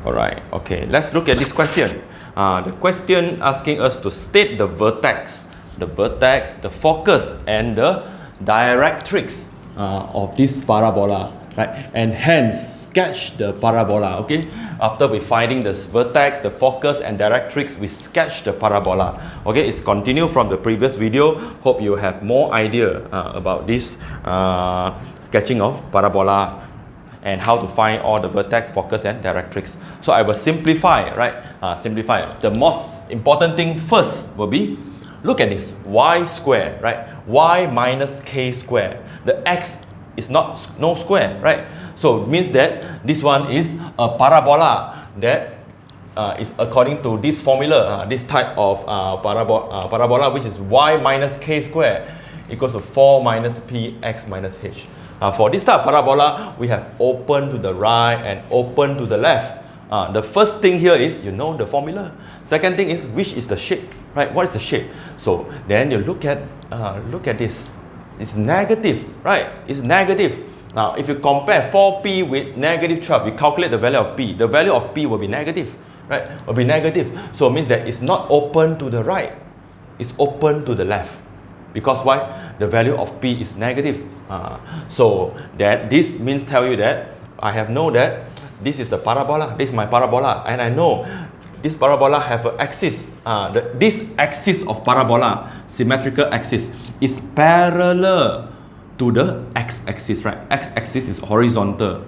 Alright, okay, let's look at this question. The question asking us to state the vertex, the focus, and the directrix of this parabola, right? And hence sketch the parabola. Okay, after we finding the vertex, the focus, and directrix, we sketch the parabola. Okay, it's continue from the previous video. Hope you have more idea about this sketching of parabola and how to find all the vertex, focus, and directrix. So I will simplify, right? Simplify. The most important thing first will be, look at this, y square, right? Y minus k square. The x is no square, right? So it means that this one is a parabola that is according to this formula, this type of parabola, which is y minus k square equals to 4 minus px minus h. For this type of parabola, we have open to the right and open to the left. The first thing here is, you know the formula. Second thing is, which is the shape, right? What is the shape? So then you look at this. It's negative, right? It's negative. Now, if you compare 4p with negative 12, you calculate the value of p. The value of p will be negative, right? Will be negative. So it means that it's not open to the right. It's open to the left. Because why? The value of p is negative. So that this means tell you that I have know that this is the parabola. This is my parabola, and I know this parabola have an axis. This axis of parabola, symmetrical axis, is parallel to the x-axis, right? X-axis is horizontal.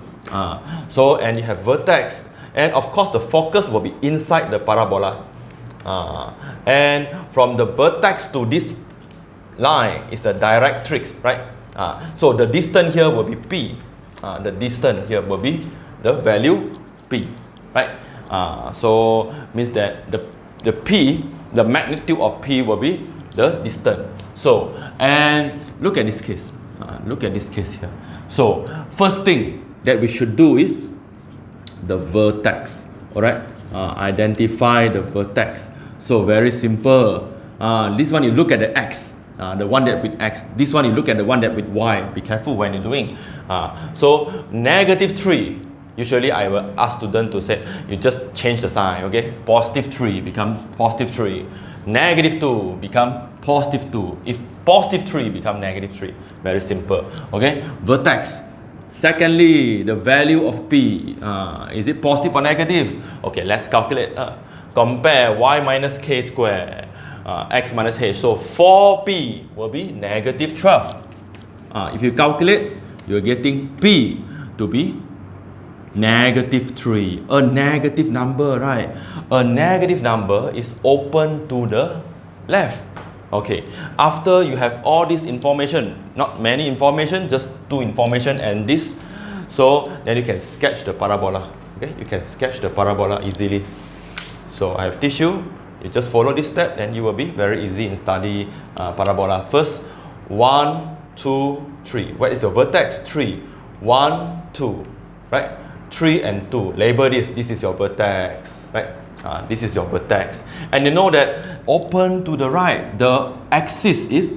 So and you have vertex, and of course the focus will be inside the parabola. And from the vertex to this line is the directrix, right? So the distance here will be p. The distance here will be the value p, right? So means that the p, the magnitude of p will be the distance. So and look at this case. Look at this case here. So first thing that we should do is the vertex. All right. Identify the vertex. So very simple. This one you look at the x. The one that with x, this one you look at the one that with y. Be careful when you're doing. So negative 3, usually I will ask students to say, you just change the sign, okay? Positive 3 becomes positive 3. Negative 2 become positive 2. If positive 3 become negative 3. Very simple, okay? Vertex. Secondly, the value of p. Is it positive or negative? Okay, let's calculate. Compare y minus k square. X minus h. So 4p will be negative 12. If you calculate, you're getting p to be negative 3. A negative number, right? A negative number is open to the left. Okay. After you have all this information, not many information, just 2 information and this. So then you can sketch the parabola. Okay. You can sketch the parabola easily. So I have teach you. You just follow this step, then you will be very easy in study parabola. First, 1, 2, 3. What is your vertex? 3. 1, 2. Right? 3 and 2. Label this. This is your vertex. Right? This is your vertex. And you know that open to the right, the axis is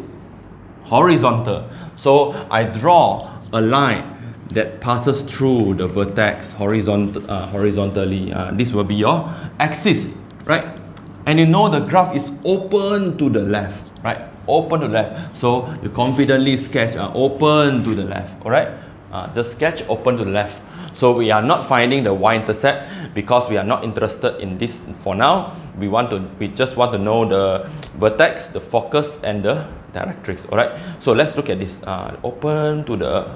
horizontal. So I draw a line that passes through the vertex horizontally. This will be your axis. Right? And you know the graph is open to the left, right? Open to the left. So you confidently sketch open to the left, all right? Just sketch open to the left. So we are not finding the y-intercept because we are not interested in this for now. We just want to know the vertex, the focus, and the directrix, all right? So let's look at this. Open to the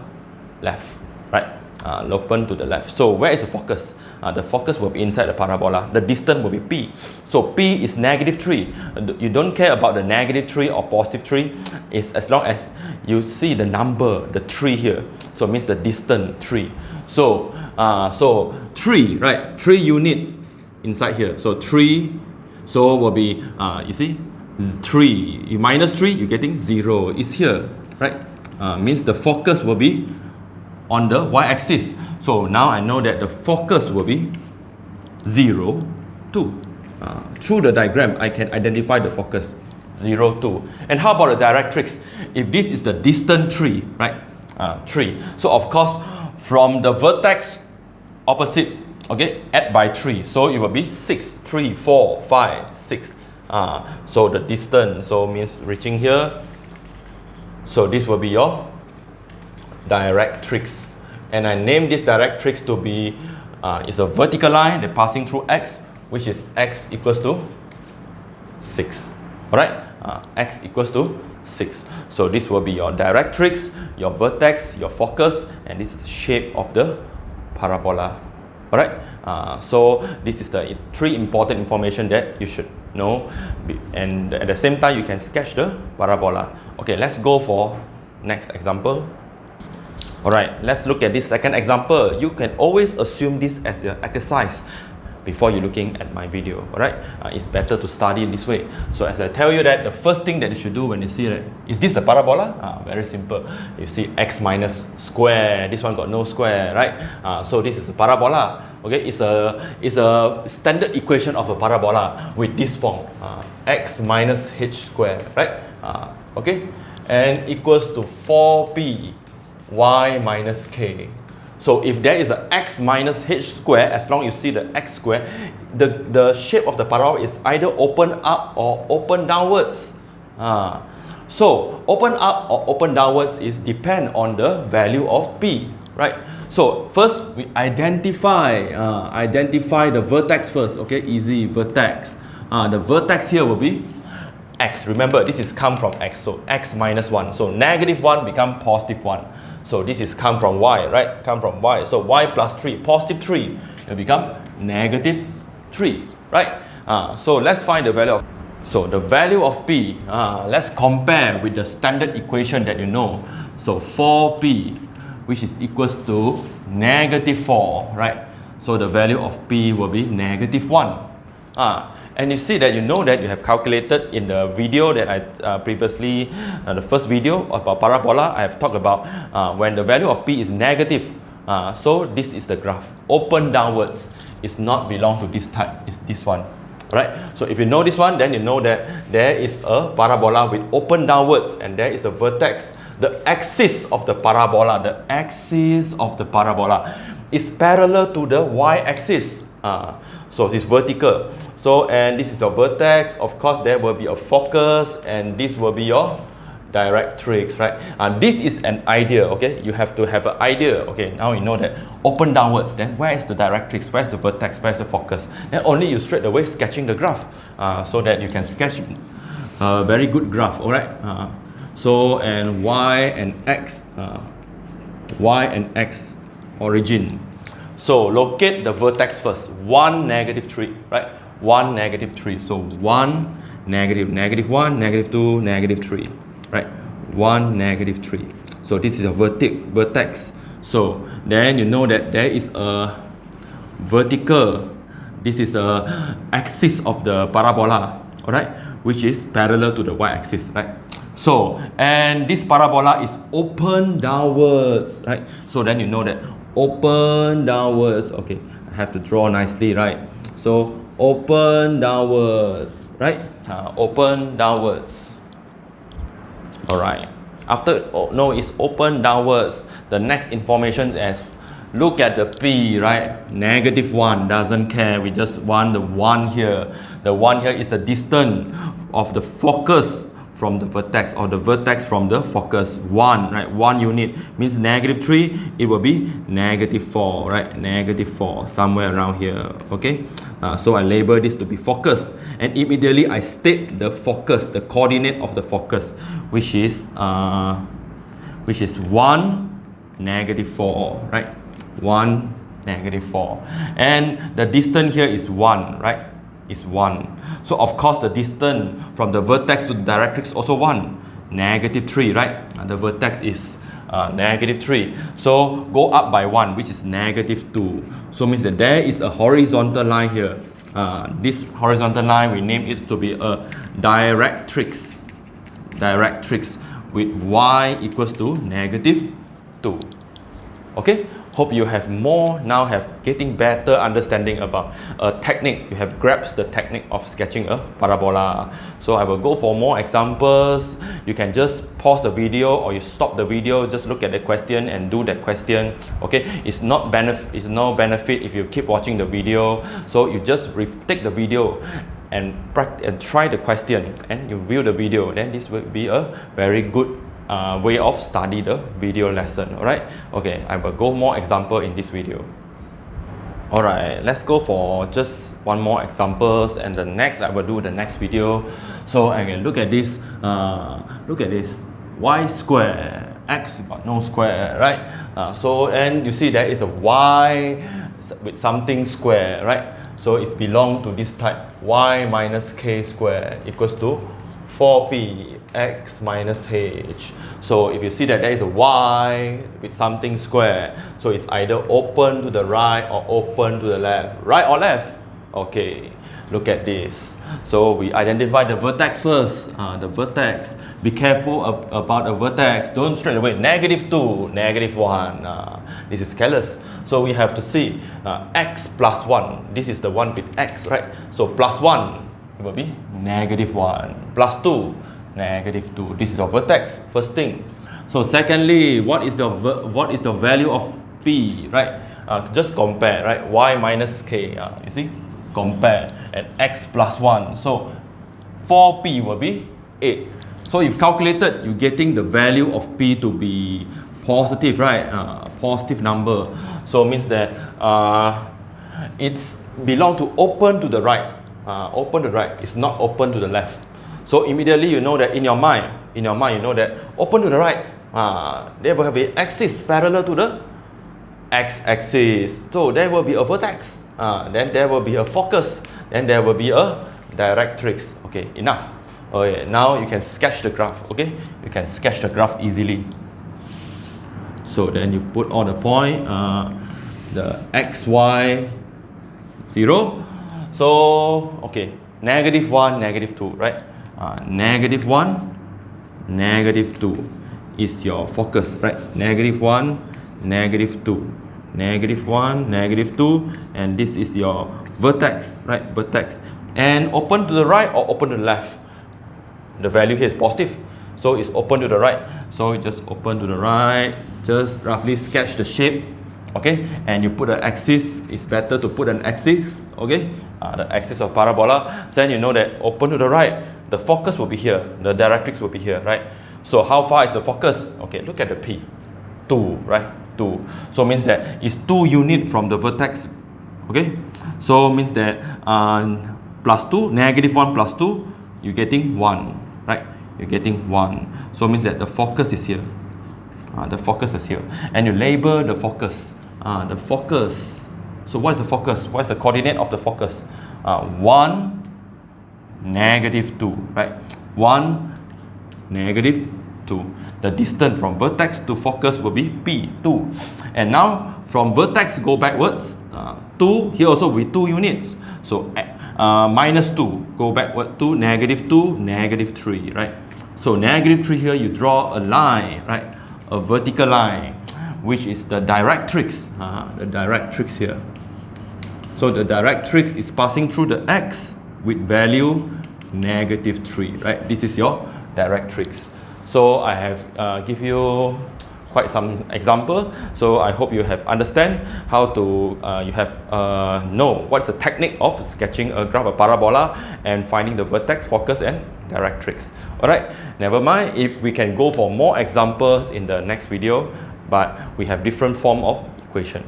left, right? Open to the left. So where is the focus? The focus will be inside the parabola. The distance will be p. So p is negative 3. You don't care about the negative 3 or positive 3. It's as long as you see the number, the 3 here. So it means the distance 3. So 3, right? 3 unit inside here. So 3. So will be you see 3. You minus 3, you're getting 0. It's here, right? Means the focus will be on the y-axis. So now I know that the focus will be 0, 2. Through the diagram, I can identify the focus 0, 2. And how about the directrix? If this is the distance 3, right? 3. So of course, from the vertex opposite Okay, add by 3, so it will be 6, 3, 4, 5, 6. So the distance, so means reaching here. So this will be your directrix. And I name this directrix to be, it's a vertical line that passing through x, which is x equals to 6. Alright, x equals to 6. So this will be your directrix, your vertex, your focus, and this is the shape of the parabola. Alright, so this is the 3 important information that you should know, and at the same time you can sketch the parabola. Okay, let's go for next example. Alright, let's look at this second example. You can always assume this as an exercise before you're looking at my video. Alright, it's better to study this way. So as I tell you that the first thing that you should do when you see that, is this a parabola? Very simple. You see x minus square, this one got no square, right? So this is a parabola. Okay, it's a standard equation of a parabola with this form, x minus h square, right? Okay, and equals to 4p y minus k. So if there is a x minus h square, as long as you see the x square, the shape of the parabola is either open up or open downwards. So open up or open downwards is depend on the value of p, right? So first we identify the vertex first. Okay, easy, vertex. The vertex here will be x. Remember, this is come from x, so x minus 1. So negative 1 become positive 1. So this is come from y, right? Come from y. So y plus 3, positive 3 will become negative 3, right? So let's find the value of, so the value of p, let's compare with the standard equation that you know. So 4p, which is equals to negative 4, right? So the value of p will be negative 1. And you see that you know that you have calculated in the video that I previously, the first video about parabola, I have talked about when the value of p is negative. So this is the graph. Open downwards is not belong to this type, it's this one. Right? So if you know this one, then you know that there is a parabola with open downwards and there is a vertex. The axis of the parabola, is parallel to the y-axis. So it's vertical. So, and this is a vertex. Of course, there will be a focus, and this will be your directrix, right? This is an idea, okay? You have to have an idea. Okay, now you know that open downwards. Then where is the directrix? Where is the vertex? Where is the focus? Then only you straight away sketching the graph, so that you can sketch a very good graph. All right. So and y and x origin. So locate the vertex first. 1, negative 3, right? 1, negative 3. So 1, negative, negative 1, negative 2, negative 3, right? 1, negative 3. So this is a vertex. So then you know that there is a vertical. This is a axis of the parabola, all right? Which is parallel to the y-axis, right? So, and this parabola is open downwards, right? So then you know that open downwards. Okay, I have to draw nicely, right? So open downwards, right? Open downwards. All right. After it's open downwards, the next information is look at the p, right? Negative 1 doesn't care. We just want the 1 here. The 1 here is the distance of the focus from the vertex, or the vertex from the focus. 1, right? 1 unit means negative 3. It will be negative 4, right? Negative 4, somewhere around here. Okay. So I label this to be focus, and immediately I state the focus, the coordinate of the focus, which is 1, negative 4, right? 1, negative 4, and the distance here is 1, right? Is 1. So of course the distance from the vertex to the directrix also 1, negative 3, right? The vertex is negative 3. So go up by 1, which is negative 2. So means that there is a horizontal line here. This horizontal line, we name it to be a directrix. Directrix with y equals to negative 2. Okay, Hope you have getting better understanding about a technique. You have grasped the technique of sketching a parabola. So I will go for more examples. You can just pause the video or you stop the video, just look at the question and do that question. Okay, it's no benefit if you keep watching the video. So you just take the video and try the question and you view the video. Then this will be a very good way of study the video lesson. Alright, okay, I will go more example in this video. Alright, let's go for just one more examples, and the next I will do the next video. So I can look at this, y square, x got no square, right? And you see there is a y with something square, right? So it belongs to this type, y minus k square equals to 4p x minus h. So if you see that there is a y with something square, so it's either open to the right or open to the left. Right or left? Okay, look at this. So we identify the vertex first. The vertex. Be careful about a vertex. Don't straight away -2, -1. This is careless. So we have to see x plus 1. This is the one with x, right? So plus 1 it will be -1. Plus 2, -2. This is your vertex, first thing. So secondly, what is the value of p, right? Just compare, right? Y minus k, you see? Compare at x plus 1. So 4p will be 8. So if calculated, you're getting the value of p to be positive, right? Positive number. So means that it's belong to open to the right. Open to the right. It's not open to the left. So immediately you know that in your mind you know that open to the right, there will have an axis parallel to the x-axis. So there will be a vertex. Then there will be a focus. Then there will be a directrix. Okay, enough. Okay, now you can sketch the graph. Okay, you can sketch the graph easily. So then you put all the point, the x, y, 0. So okay, -1, -2, right? -1, -2 is your focus, right? -1, -2, -1, -2, and this is your vertex, right? Vertex. And open to the right or open to the left? The value here is positive, so it's open to the right. So you just open to the right, just roughly sketch the shape, okay? And you put an axis. It's better to put an axis, okay? The axis of parabola. Then you know that open to the right, the focus will be here, the directrix will be here, right? So how far is the focus? Okay, look at the p, 2, right? 2. So means that it's 2 units from the vertex, okay? So means that plus 2, -1 plus 2, you're getting 1, right? You're getting 1. So means that the focus is here. The focus is here. And you label the focus. The focus. So what is the focus? What is the coordinate of the focus? 1, -2, right? 1, -2. The distance from vertex to focus will be p, 2. And now from vertex go backwards, 2, here also will be 2 units. So -2, go backward to -2, -3, right? So -3 here, you draw a line, right? A vertical line, which is the directrix. The directrix here. So the directrix is passing through the x with value -3, right? This is your directrix. So I have give you quite some example. So I hope you have understand how to you have know what's the technique of sketching a graph, a parabola, and finding the vertex, focus, and directrix. Alright, never mind if we can go for more examples in the next video, but we have different form of equation.